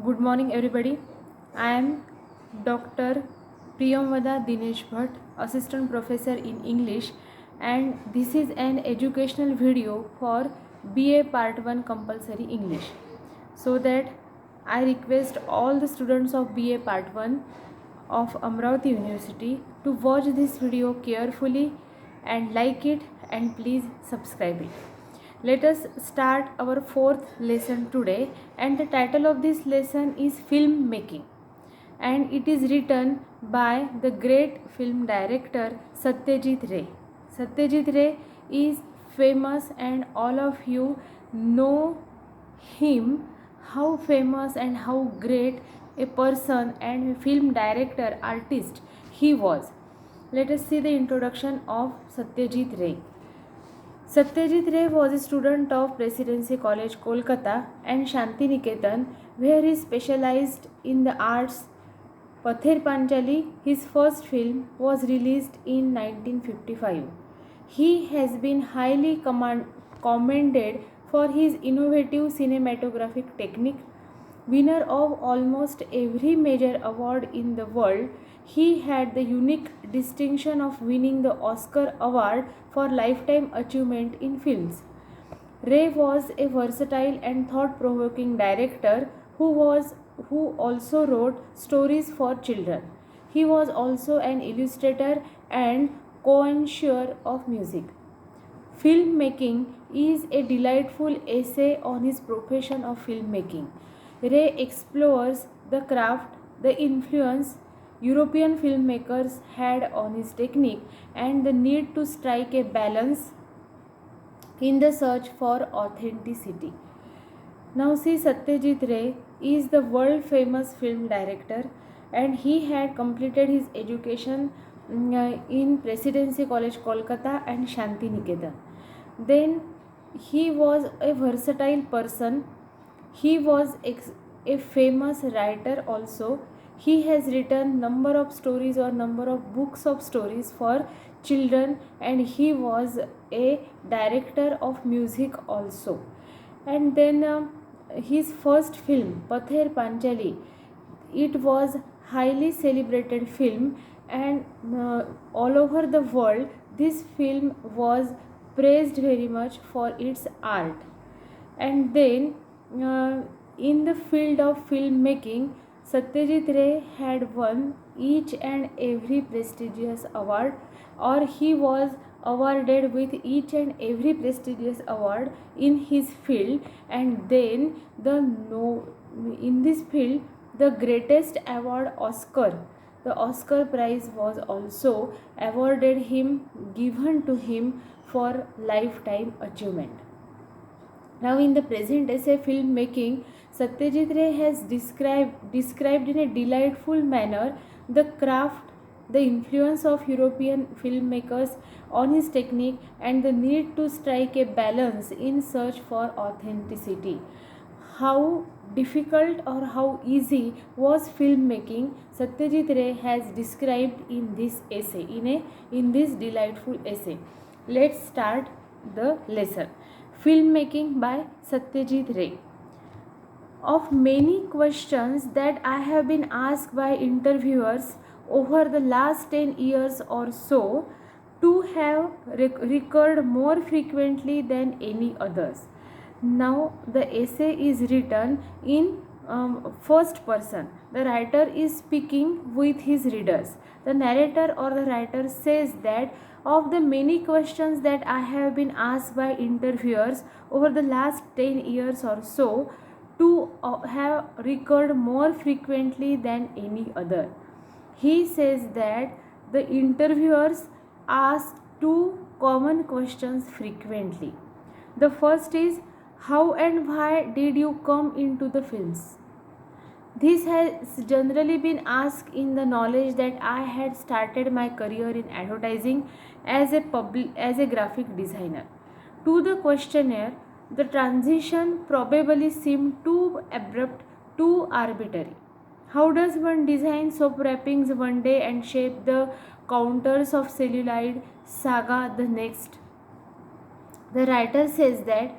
Good morning, everybody. I am Dr. Priyamvada Dinesh Bhatt, Assistant Professor in English, and this is an educational video for BA Part 1 Compulsory English. So that I request all the students of BA Part 1 of Amravati University to watch this video carefully and like it, and please subscribe it. Let us start our fourth lesson today, and the title of this lesson is Film Making, and it is written by the great film director Satyajit Ray. Satyajit Ray is famous, and all of you know him, how famous and how great a person and a film director artist he was. Let us see the introduction of Satyajit Ray. Satyajit Ray was a student of Presidency College, Kolkata and Shanti Niketan, where he specialized in the arts. Pather Panchali, his first film, was released in 1955. He has been highly commended for his innovative cinematographic technique. Winner of almost every major award in the world, he had the unique distinction of winning the Oscar Award for Lifetime Achievement in Films. Ray was a versatile and thought-provoking director who also wrote stories for children. He was also an illustrator and connoisseur of music. Filmmaking is a delightful essay on his profession of filmmaking. Ray explores the craft, the influence European filmmakers had on his technique, and the need to strike a balance in the search for authenticity. Now, see, Satyajit Ray is the world famous film director, and he had completed his education in Presidency College, Kolkata and Shanti Niketan. Then he was a versatile person. He was a famous writer also. He has written number of stories or number of books of stories for children, and he was a director of music also. And then his first film, Pather Panchali, it was highly celebrated film, and all over the world this film was praised very much for its art. And then in the field of filmmaking, Satyajit Ray had won each and every prestigious award, or he was awarded with each and every prestigious award in his field. And then in this field, the greatest award, the Oscar prize, was also awarded him, given to him for lifetime achievement. Now, in the present essay Filmmaking, Satyajit Ray has described in a delightful manner the craft, the influence of European filmmakers on his technique, and the need to strike a balance in search for authenticity. How difficult or how easy was filmmaking, Satyajit Ray has described in this essay, in this delightful essay. Let's start the lesson. Filmmaking by Satyajit Ray. Of many questions that I have been asked by interviewers over the last 10 years or so, two have recurred more frequently than any others. Now, the essay is written in first person. The writer is speaking with his readers. The narrator or the writer says that of the many questions that I have been asked by interviewers over the last 10 years or so, two have recurred more frequently than any other. He says that the interviewers ask two common questions frequently. The first is, how and why did you come into the films? This has generally been asked in the knowledge that I had started my career in advertising as a graphic designer. To the questionnaire, the transition probably seemed too abrupt, too arbitrary. How does one design soap wrappings one day and shape the counters of celluloid saga the next? The writer says that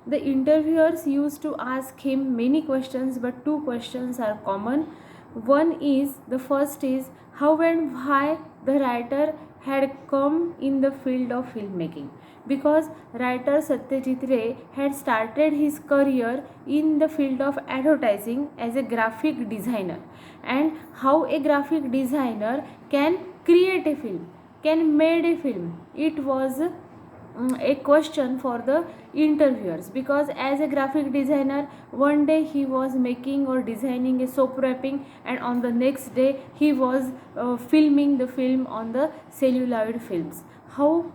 The interviewers used to ask him many questions, but two questions are common. The first is how and why the writer had come in the field of filmmaking, because writer Satyajit Ray had started his career in the field of advertising as a graphic designer, and how a graphic designer can create a film, can made a film. It was a question for the interviewers, because as a graphic designer, one day he was making or designing a soap wrapping, and on the next day he was filming the film on the celluloid films. How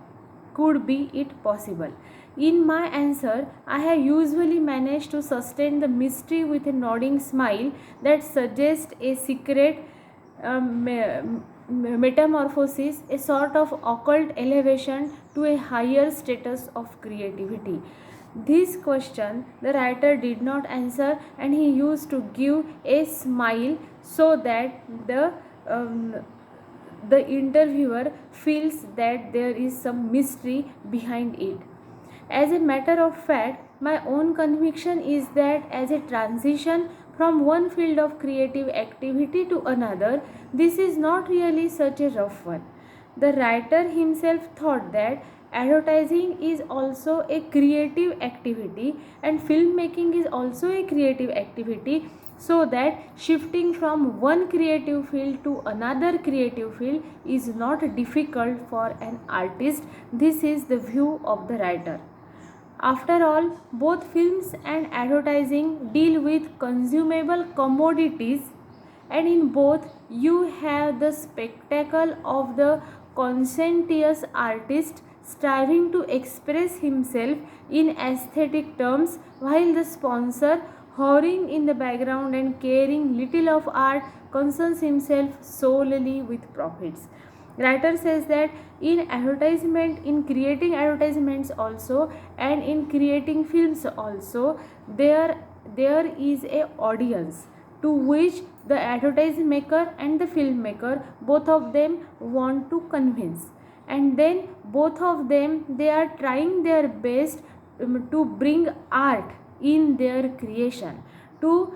could be it possible? In my answer, I have usually managed to sustain the mystery with a nodding smile that suggests a secret metamorphosis, a sort of occult elevation to a higher status of creativity. This question the writer did not answer, and he used to give a smile so that the interviewer feels that there is some mystery behind it. As a matter of fact, my own conviction is that as a transition from one field of creative activity to another, this is not really such a rough one. The writer himself thought that advertising is also a creative activity and filmmaking is also a creative activity, so that shifting from one creative field to another creative field is not difficult for an artist. This is the view of the writer. After all, both films and advertising deal with consumable commodities, and in both, you have the spectacle of the conscientious artist striving to express himself in aesthetic terms, while the sponsor, hovering in the background and caring little of art, concerns himself solely with profits. Writer says that in advertisement, in creating advertisements also, and in creating films also, there is a audience to which the advertising maker and the filmmaker, both of them want to convince, and then both of them, they are trying their best to bring art in their creation, to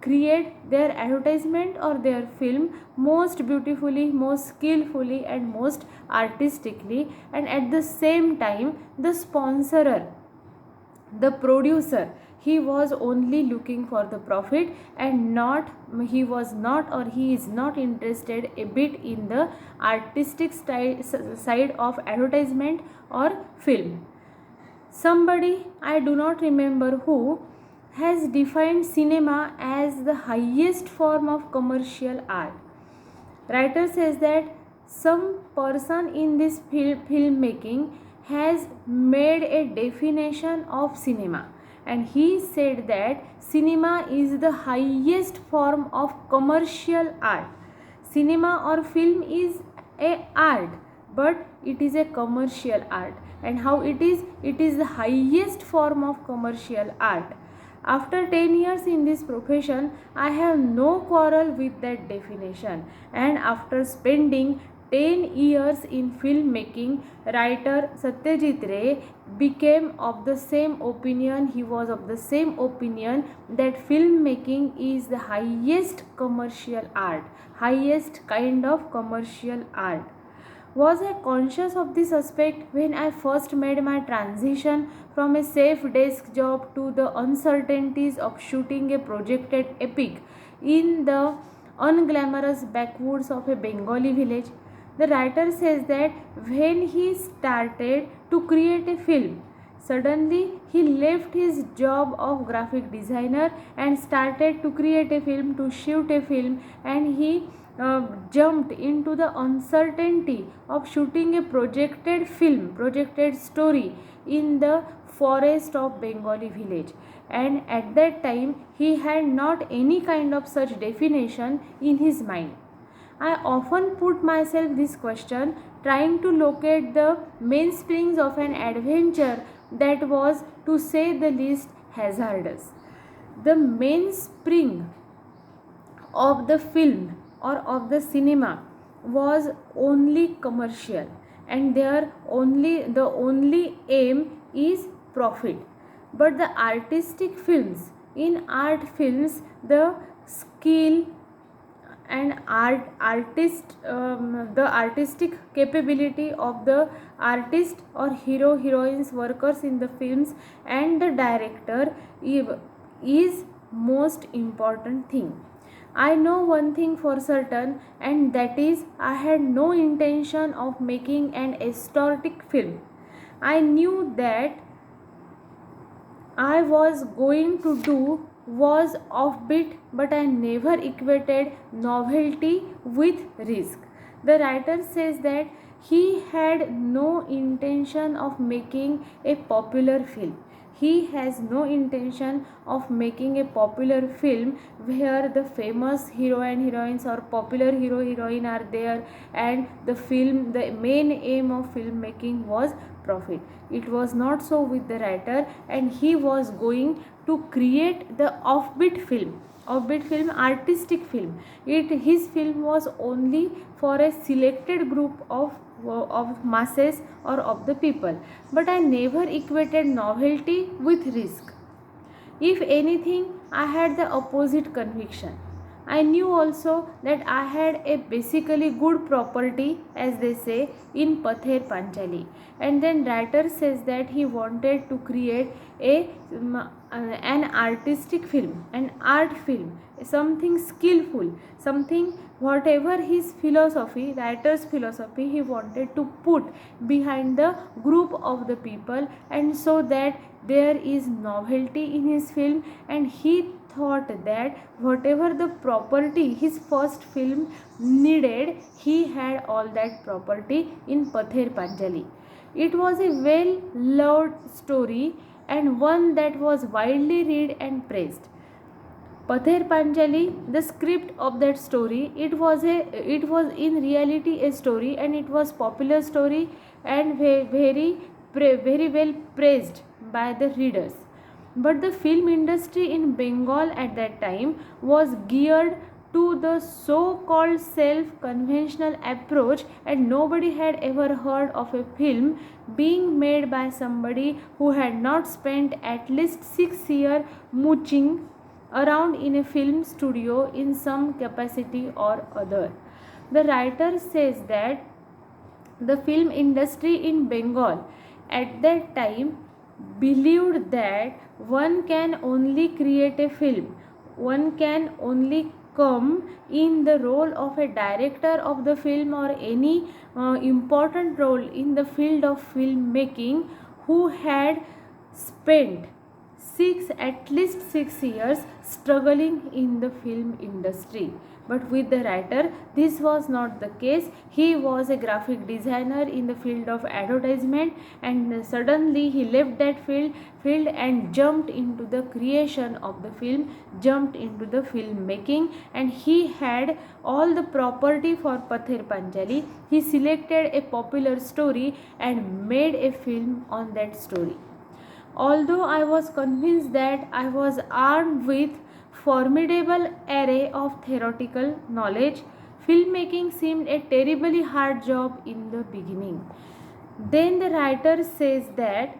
create their advertisement or their film most beautifully, most skillfully, and most artistically. And at the same time, the sponsorer, the producer, he was only looking for the profit, and he was not, or he is not interested a bit in the artistic side of advertisement or film. Somebody, I do not remember who, has defined cinema as the highest form of commercial art. Writer says that some person in this filmmaking has made a definition of cinema, and he said that cinema is the highest form of commercial art. Cinema or film is a art, but it is a commercial art. And how it is? It is the highest form of commercial art. After 10 years in this profession, I have no quarrel with that definition. And after spending 10 years in filmmaking, writer Satyajit Ray became of the same opinion. He was of the same opinion that filmmaking is the highest commercial art, highest kind of commercial art. Was I conscious of this aspect when I first made my transition from a safe desk job to the uncertainties of shooting a projected epic in the unglamorous backwoods of a Bengali village? The writer says that when he started to create a film, suddenly he left his job of graphic designer and started to create a film, to shoot a film, and he jumped into the uncertainty of shooting a projected film, projected story in the forest of Bengali village. And at that time, he had not any kind of such definition in his mind. I often put myself this question, trying to locate the mainsprings of an adventure that was, to say the least, hazardous. The mainspring of the film or of the cinema was only commercial, and the only aim is profit. But the artistic films, in art films, the skill and the artistic capability of the artist or hero heroines workers in the films and the director is most important thing. I know one thing for certain, and that is I had no intention of making an aesthetic film. I knew that I was going to do was offbeat, but I never equated novelty with risk. The writer says that he had no intention of making a popular film. He has no intention of making a popular film where the famous hero and heroines or popular hero heroine are there, and the main aim of filmmaking was profit. It was not so with the writer, and he was going to create the offbeat film, artistic film. His film was only for a selected group of masses or of the people. But I never equated novelty with risk. If anything, I had the opposite conviction. I knew also that I had a basically good property, as they say, in Pather Panchali. And then writer says that he wanted to create an artistic film, an art film, something skillful, something whatever his philosophy, writer's philosophy, he wanted to put behind the group of the people, and so that there is novelty in his film. And he thought that whatever the property his first film needed, he had all that property in Pather Panjali. It was a well loved story and one that was widely read and praised. Pather Panjali, the script of that story, it was in reality a story, and it was popular story and very well praised by the readers. But the film industry in Bengal at that time was geared to the so-called self-conventional approach, and nobody had ever heard of a film being made by somebody who had not spent at least 6 years mooching around in a film studio in some capacity or other. The writer says that the film industry in Bengal at that time believed that one can only create a film, one can only come in the role of a director of the film or any important role in the field of filmmaking, who had spent at least 6 years struggling in the film industry. But with the writer, this was not the case. He was a graphic designer in the field of advertisement, and suddenly he left that field and jumped into the creation of the film, jumped into the filmmaking, and he had all the property for Pather Panjali. He selected a popular story and made a film on that story. Although I was convinced that I was armed with formidable array of theoretical knowledge, filmmaking seemed a terribly hard job in the beginning. Then the writer says that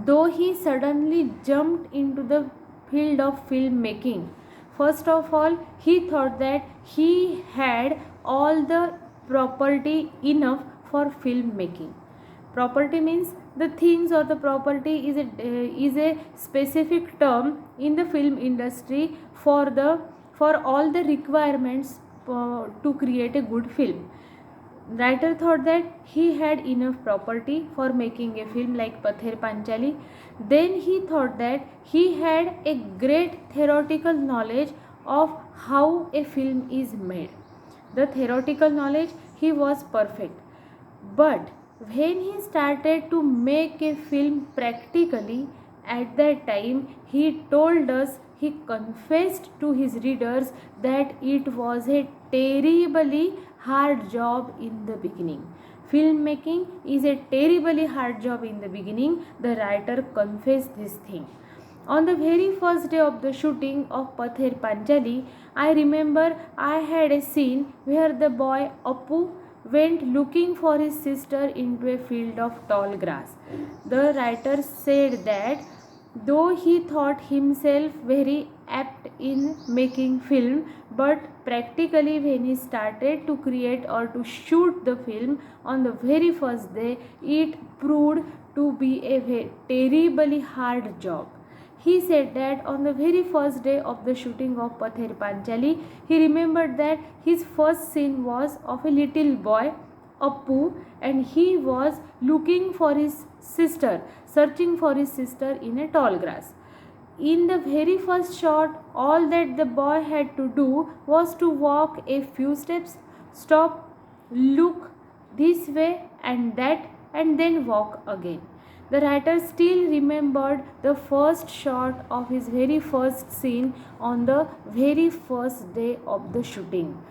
though he suddenly jumped into the field of filmmaking, first of all, he thought that he had all the property enough for filmmaking. Property means the things, or the property is a specific term in the film industry for all the requirements to create a good film. Writer thought that he had enough property for making a film like Pather Panchali. Then he thought that he had a great theoretical knowledge of how a film is made. The theoretical knowledge, he was perfect. But when he started to make a film practically, at that time he told us, he confessed to his readers that it was a terribly hard job in the beginning. Filmmaking is a terribly hard job in the beginning. The writer confessed this thing. On the very first day of the shooting of Pather Panjali, I remember I had a scene where the boy Appu went looking for his sister into a field of tall grass. The writer said that Though he thought himself very apt in making film, but practically when he started to create or to shoot the film on the very first day, it proved to be a terribly hard job. He said that on the very first day of the shooting of Pather Panchali, he remembered that his first scene was of a little boy, Appu, and he was looking for his sister, searching for his sister in a tall grass. In the very first shot, all that the boy had to do was to walk a few steps, stop, look this way and that, and then walk again. The writer still remembered the first shot of his very first scene on the very first day of the shooting.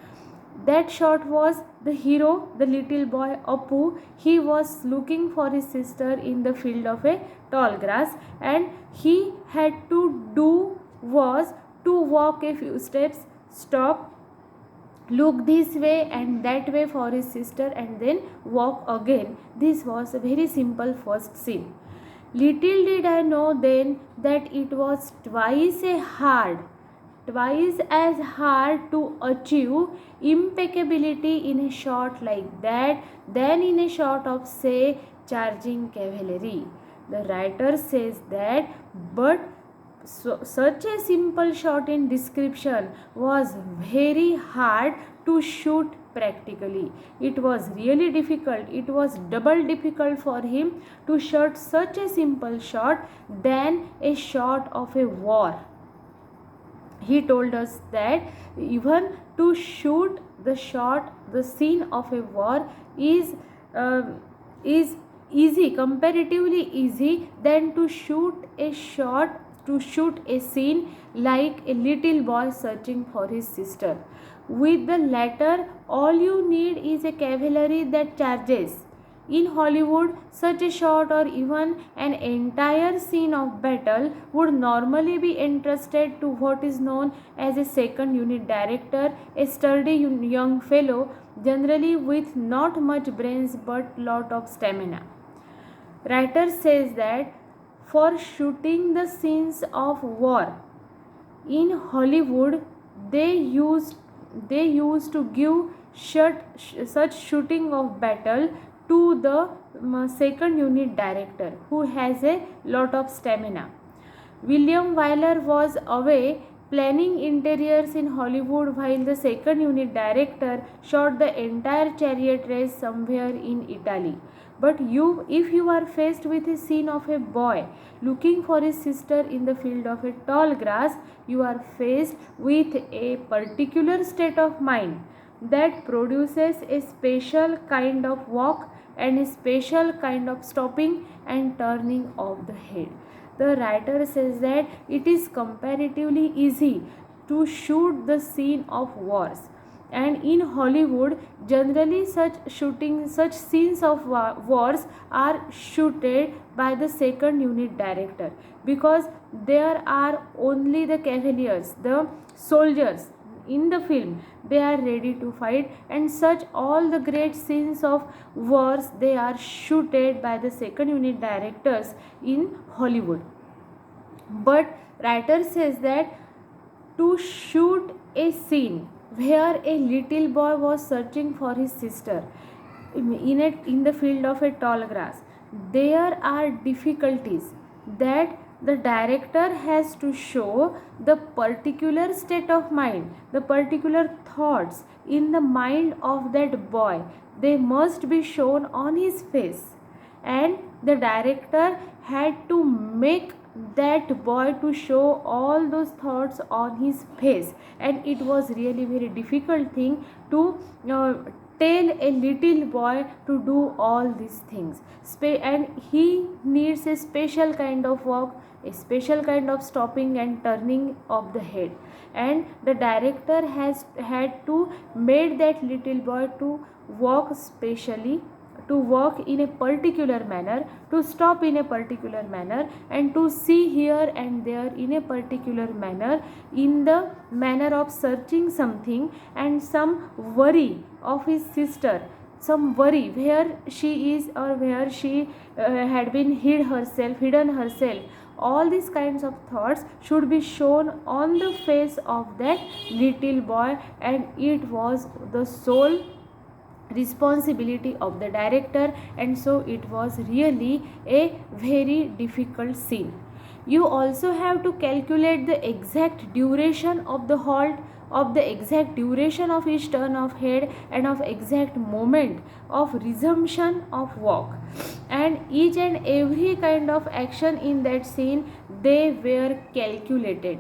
That shot was the hero, the little boy Appu. He was looking for his sister in the field of a tall grass, and he had to do was to walk a few steps, stop, look this way and that way for his sister, and then walk again. This was a very simple first scene. Little did I know then that it was twice as hard to achieve impeccability in a shot like that than in a shot of, say, charging cavalry. The writer says that, but such a simple shot in description was very hard to shoot practically. It was really difficult. It was double difficult for him to shoot such a simple shot than a shot of a war. He told us that even to shoot the scene of a war is easy, comparatively easy, than to shoot a scene like a little boy searching for his sister. With the latter, all you need is a cavalry that charges. In Hollywood, such a shot or even an entire scene of battle would normally be entrusted to what is known as a second unit director, a sturdy young fellow, generally with not much brains but lot of stamina. Writer says that for shooting the scenes of war in Hollywood, they used to give such shooting of battle to the second unit director, who has a lot of stamina. William Wyler was away planning interiors in Hollywood while the second unit director shot the entire chariot race somewhere in Italy. But if you are faced with a scene of a boy looking for his sister in the field of a tall grass, you are faced with a particular state of mind that produces a special kind of walk and a special kind of stopping and turning of the head. The writer says that it is comparatively easy to shoot the scene of wars, and in Hollywood generally such scenes of wars are shooted by the second unit director, because there are only the cavaliers, the soldiers in the film, they are ready to fight, and such all the great scenes of wars, they are shooted by the second unit directors in Hollywood. But writer says that to shoot a scene where a little boy was searching for his sister in the field of a tall grass, there are difficulties that the director has to show the particular state of mind, the particular thoughts in the mind of that boy. They must be shown on his face, and the director had to make that boy to show all those thoughts on his face, and it was really very difficult thing to tell a little boy to do all these things, and he needs a special kind of walk, a special kind of stopping and turning of the head, and the director has had to made that little boy to walk specially, to walk in a particular manner, to stop in a particular manner, and to see here and there in a particular manner, in the manner of searching something, and some worry of his sister, some worry where she is or where she had been hidden herself, all these kinds of thoughts should be shown on the face of that little boy, and it was the sole responsibility of the director, and so it was really a very difficult scene. You also have to calculate the exact duration of the halt, of the exact duration of each turn of head, and of exact moment of resumption of walk, and each and every kind of action in that scene, they were calculated.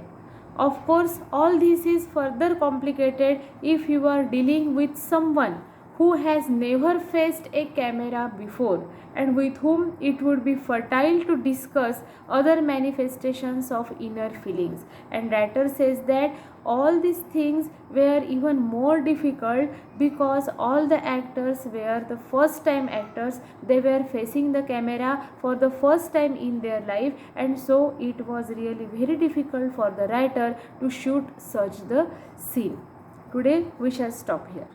Of course, all this is further complicated if you are dealing with someone who has never faced a camera before, and with whom it would be fertile to discuss other manifestations of inner feelings. And writer says that all these things were even more difficult because all the actors were the first time actors, they were facing the camera for the first time in their life, and so it was really very difficult for the writer to shoot such the scene. Today we shall stop here.